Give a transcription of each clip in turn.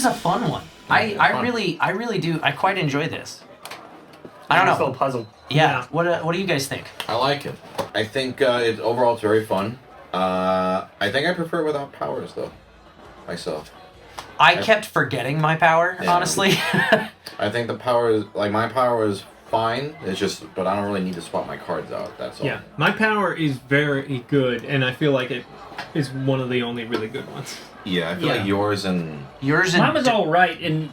is a fun one. I really do. I quite enjoy this. I don't know. It's a little puzzle. Yeah. What do you guys think? I like it. I think overall it's very fun. I think I prefer it without powers though. Myself. I kept forgetting my power, honestly. I think the power is my power is fine. It's just, but I don't really need to swap my cards out. That's all. Yeah, my power is very good, and I feel like it is one of the only really good ones. Yeah, I feel like yours and mine was all right, and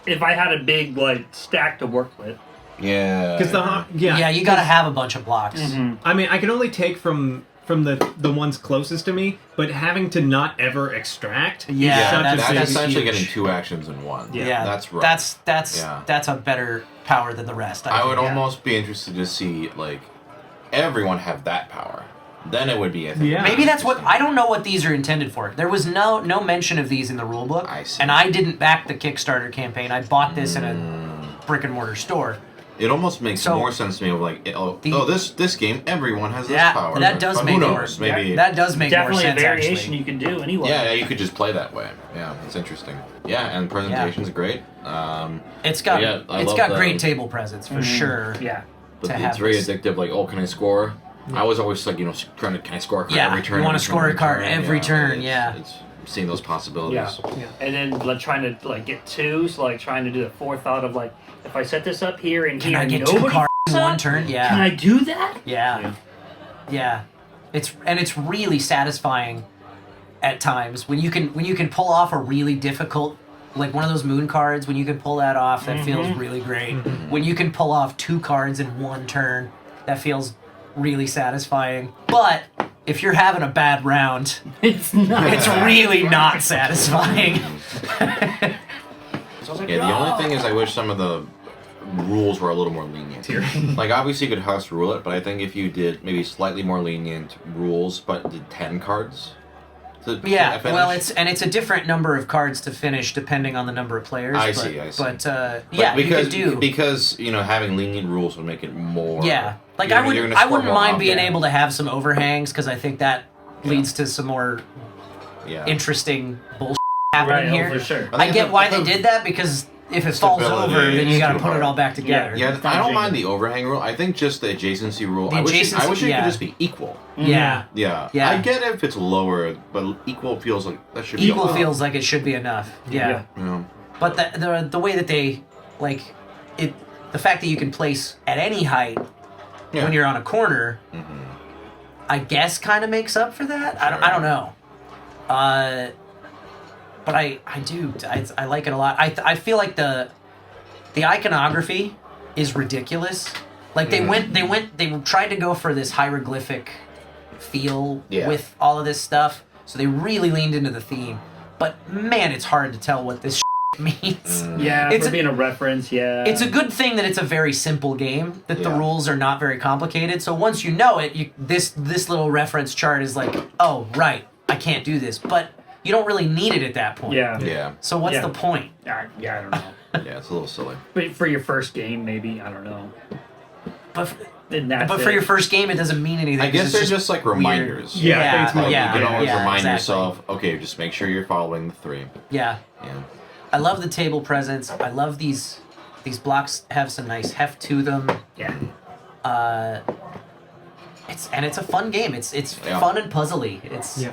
if I had a big stack to work with. Yeah. Because you got to have a bunch of blocks. Mm-hmm. I mean, I can only take from the ones closest to me, but having to not ever extract. That's essentially huge. getting 2 actions in one. Yeah, that's rough. That's a better power than the rest. I would almost be interested to see everyone have that power. Then it would be. Maybe that's what I don't know what these are intended for. There was no mention of these in the rulebook. I see. And I didn't back the Kickstarter campaign. I bought this in a brick and mortar store. It almost makes more sense to me of this game, everyone has this power. That does make more sense. Maybe that does make more sense. Definitely a variation actually. you can do anyway. Yeah, you could just play that way. Yeah, it's interesting. Yeah, and presentation's great. It's got great table presence for sure. Yeah. But it's very addictive, can I score? I was always trying to, can I score a card every turn? You want to score a card every turn, It's seeing those possibilities. Yeah. And then trying to get 2, so trying to do the forethought of if I set this up here and can here, I get 2 cards in one turn? Yeah. Can I do that? Yeah. It's really satisfying at times when you can pull off a really difficult, one of those moon cards. When you can pull that off, that feels really great. When you can pull off 2 cards in one turn, that feels really satisfying. But if you're having a bad round, it's really not satisfying. The only thing is I wish some of the rules were a little more lenient here. Obviously you could house rule it, but I think if you did maybe slightly more lenient rules, but did 10 cards. It's a different number of cards to finish depending on the number of players. I see. But because, you could do because having lenient rules would make it more. Yeah, I wouldn't mind being able to have some overhangs because I think that leads to some more interesting bullshit happening here. For sure. I get why they did that because if it falls over, then you got to put it all back together. Yeah, I don't mind the overhang rule. I think just the adjacency rule. I wish it could just be equal. Yeah. I get it if it's lower, but equal feels like that should be equal feels like it should be enough. Yeah. But the way that they the fact that you can place at any height when you're on a corner, I guess kind of makes up for that. I don't know. But I like it a lot. I feel like the iconography is ridiculous. They tried to go for this hieroglyphic feel with all of this stuff. So they really leaned into the theme. But man, it's hard to tell what this means. Yeah, it's being a reference, It's a good thing that it's a very simple game, that the rules are not very complicated. So once you know it, this little reference chart is oh, right, I can't do this. But you don't really need it at that point. Yeah. So what's the point? I don't know. It's a little silly. But for your first game, maybe, I don't know. But for your first game, it doesn't mean anything. I guess they're just reminders. You can always remind yourself, okay, just make sure you're following the 3. Yeah. I love the table presence. I love these blocks have some nice heft to them. Yeah. It's a fun game. It's fun and puzzly.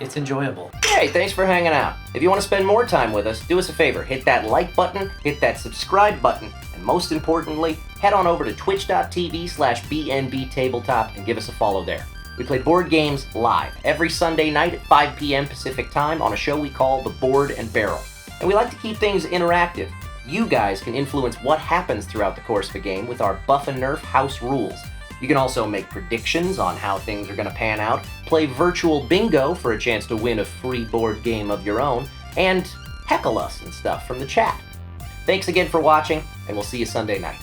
It's enjoyable. Hey, thanks for hanging out. If you want to spend more time with us, do us a favor. Hit that like button, hit that subscribe button, and most importantly, head on over to twitch.tv/bnbtabletop and give us a follow there. We play board games live every Sunday night at 5 p.m. Pacific Time on a show we call The Board and Barrel. And we like to keep things interactive. You guys can influence what happens throughout the course of a game with our Buff and Nerf house rules. You can also make predictions on how things are going to pan out, play virtual bingo for a chance to win a free board game of your own, and heckle us and stuff from the chat. Thanks again for watching, and we'll see you Sunday night.